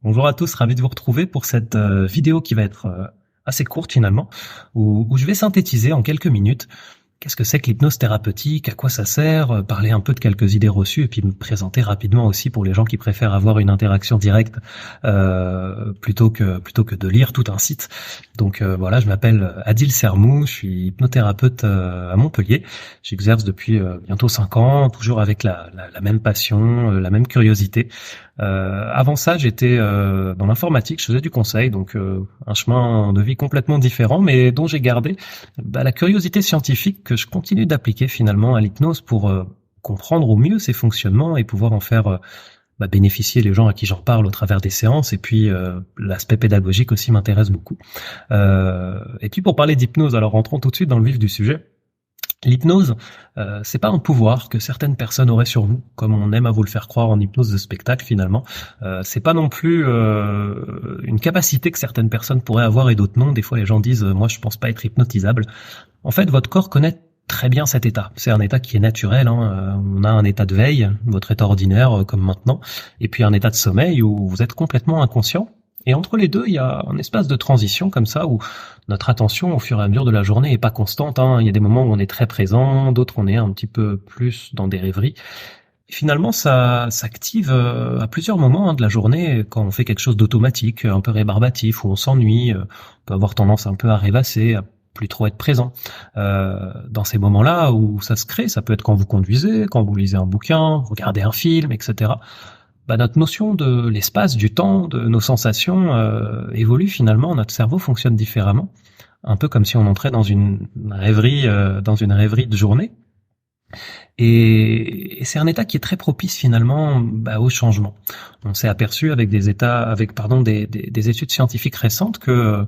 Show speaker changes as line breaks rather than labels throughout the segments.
Bonjour à tous, ravi de vous retrouver pour cette vidéo qui va être assez courte finalement, où je vais synthétiser en quelques minutes qu'est-ce que c'est que l'hypnose thérapeutique, à quoi ça sert, parler un peu de quelques idées reçues et puis me présenter rapidement aussi pour les gens qui préfèrent avoir une interaction directe plutôt que de lire tout un site. Donc voilà, je m'appelle Adil Sermou, je suis hypnothérapeute à Montpellier. J'exerce depuis bientôt 5 ans, toujours avec la même passion, la même curiosité. Avant ça, j'étais dans l'informatique, je faisais du conseil, donc un chemin de vie complètement différent, mais dont j'ai gardé la curiosité scientifique que je continue d'appliquer finalement à l'hypnose pour comprendre au mieux ses fonctionnements et pouvoir en faire bénéficier les gens à qui j'en parle au travers des séances. Et puis l'aspect pédagogique aussi m'intéresse beaucoup. Et puis pour parler d'hypnose, alors rentrons tout de suite dans le vif du sujet. L'hypnose, c'est pas un pouvoir que certaines personnes auraient sur vous, comme on aime à vous le faire croire en hypnose de spectacle finalement. C'est pas non plus une capacité que certaines personnes pourraient avoir et d'autres non. Des fois, les gens disent moi, je pense pas être hypnotisable. En fait, votre corps connaît très bien cet état. C'est un état qui est naturel. On a un état de veille, votre état ordinaire comme maintenant, et puis un état de sommeil où vous êtes complètement inconscient. Et entre les deux, il y a un espace de transition comme ça où notre attention au fur et à mesure de la journée est pas constante. Il y a des moments où on est très présent, d'autres on est un petit peu plus dans des rêveries. Et finalement, ça s'active à plusieurs moments de la journée quand on fait quelque chose d'automatique, un peu rébarbatif, où on s'ennuie, on peut avoir tendance un peu à rêvasser, à plus trop être présent. Dans ces moments-là où ça se crée, ça peut être quand vous conduisez, quand vous lisez un bouquin, vous regardez un film, etc. Notre notion de l'espace, du temps, de nos sensations évolue finalement. Notre cerveau fonctionne différemment, un peu comme si on entrait dans une rêverie de journée. Et c'est un état qui est très propice finalement au changement. On s'est aperçu avec des études scientifiques récentes que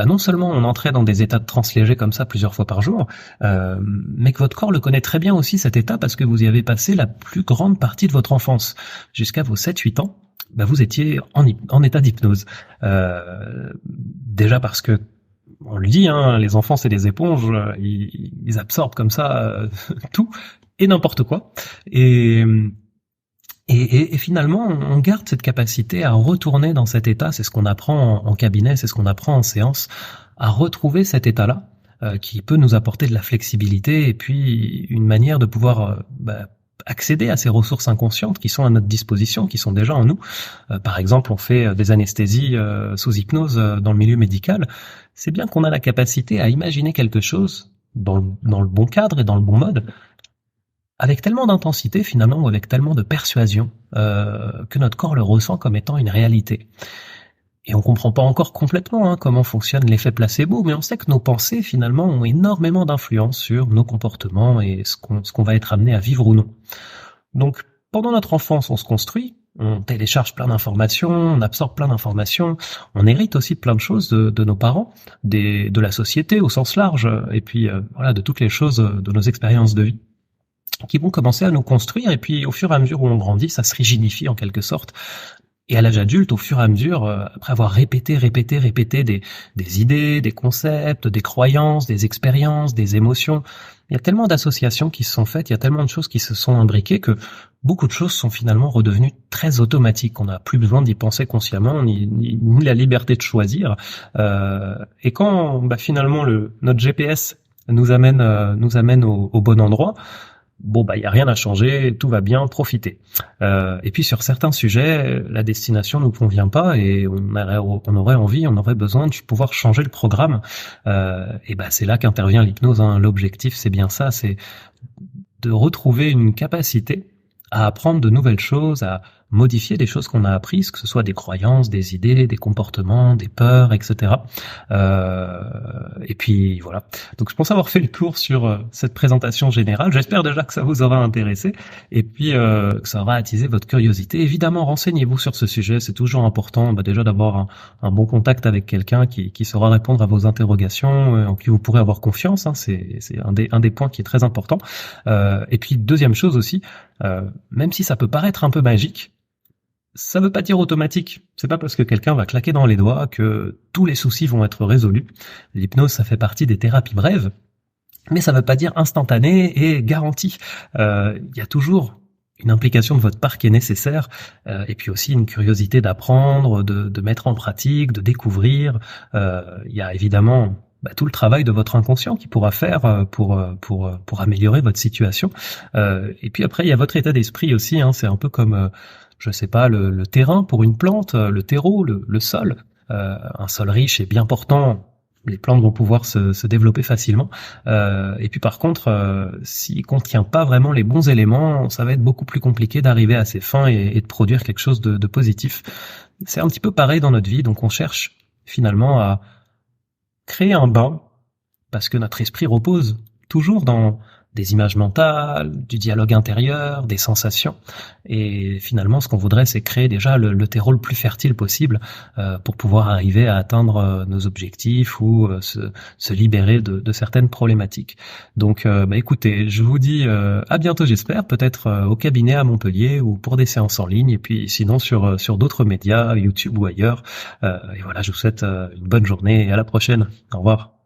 non seulement on entrait dans des états de transe légers comme ça plusieurs fois par jour, mais que votre corps le connaît très bien aussi cet état parce que vous y avez passé la plus grande partie de votre enfance. Jusqu'à vos 7-8 ans, vous étiez en état d'hypnose. Déjà parce que, on le dit, les enfants c'est des éponges, ils absorbent comme ça tout et n'importe quoi. Et finalement, on garde cette capacité à retourner dans cet état. C'est ce qu'on apprend en cabinet, c'est ce qu'on apprend en séance, à retrouver cet état-là, qui peut nous apporter de la flexibilité et puis une manière de pouvoir accéder à ces ressources inconscientes qui sont à notre disposition, qui sont déjà en nous. Par exemple, on fait des anesthésies sous hypnose dans le milieu médical. C'est bien qu'on a la capacité à imaginer quelque chose dans le bon cadre et dans le bon mode, avec tellement d'intensité finalement, ou avec tellement de persuasion, que notre corps le ressent comme étant une réalité. Et on comprend pas encore complètement comment fonctionne l'effet placebo, mais on sait que nos pensées finalement ont énormément d'influence sur nos comportements et ce qu'on va être amené à vivre ou non. Donc pendant notre enfance, on se construit, on télécharge plein d'informations, on absorbe plein d'informations, on hérite aussi de plein de choses de nos parents, de la société au sens large, et puis de toutes les choses de nos expériences de vie, qui vont commencer à nous construire, et puis au fur et à mesure où on grandit, ça se rigidifie en quelque sorte. Et à l'âge adulte, au fur et à mesure, après avoir répété des idées, des concepts, des croyances, des expériences, des émotions, il y a tellement d'associations qui se sont faites, il y a tellement de choses qui se sont imbriquées que beaucoup de choses sont finalement redevenues très automatiques. On n'a plus besoin d'y penser consciemment, ni la liberté de choisir. Et quand finalement notre GPS nous amène au bon endroit, y a rien à changer, tout va bien, profitez. Et puis sur certains sujets, la destination nous convient pas et on aurait envie, on aurait besoin de pouvoir changer le programme. C'est là qu'intervient l'hypnose. L'objectif, c'est bien ça, c'est de retrouver une capacité à apprendre de nouvelles choses, à modifier des choses qu'on a apprises, que ce soit des croyances, des idées, des comportements, des peurs, etc. Et puis voilà. Donc je pense avoir fait le tour sur cette présentation générale. J'espère déjà que ça vous aura intéressé et puis que ça aura attisé votre curiosité. Évidemment, renseignez-vous sur ce sujet. C'est toujours important déjà d'avoir un bon contact avec quelqu'un qui saura répondre à vos interrogations, en qui vous pourrez avoir confiance. C'est un des points qui est très important. Et puis deuxième chose aussi, même si ça peut paraître un peu magique, ça veut pas dire automatique. C'est pas parce que quelqu'un va claquer dans les doigts que tous les soucis vont être résolus. L'hypnose, ça fait partie des thérapies brèves, mais ça veut pas dire instantané et garanti. Il y a toujours une implication de votre part qui est nécessaire, et puis aussi une curiosité d'apprendre, de mettre en pratique, de découvrir. Il y a évidemment tout le travail de votre inconscient qui pourra faire pour améliorer votre situation. Et puis après, il y a votre état d'esprit aussi. Hein, c'est un peu comme, je sais pas, le terrain pour une plante, le terreau, le sol. Un sol riche et bien portant, les plantes vont pouvoir se développer facilement. Et puis par contre, s'il contient pas vraiment les bons éléments, ça va être beaucoup plus compliqué d'arriver à ses fins et de produire quelque chose de positif. C'est un petit peu pareil dans notre vie, donc on cherche finalement à créer un bain, parce que notre esprit repose toujours dans des images mentales, du dialogue intérieur, des sensations. Et finalement, ce qu'on voudrait, c'est créer déjà le terreau le plus fertile possible pour pouvoir arriver à atteindre nos objectifs ou se libérer de certaines problématiques. Donc, écoutez, je vous dis à bientôt, j'espère, peut-être au cabinet à Montpellier ou pour des séances en ligne, et puis sinon sur d'autres médias, YouTube ou ailleurs. Et voilà, je vous souhaite une bonne journée et à la prochaine. Au revoir.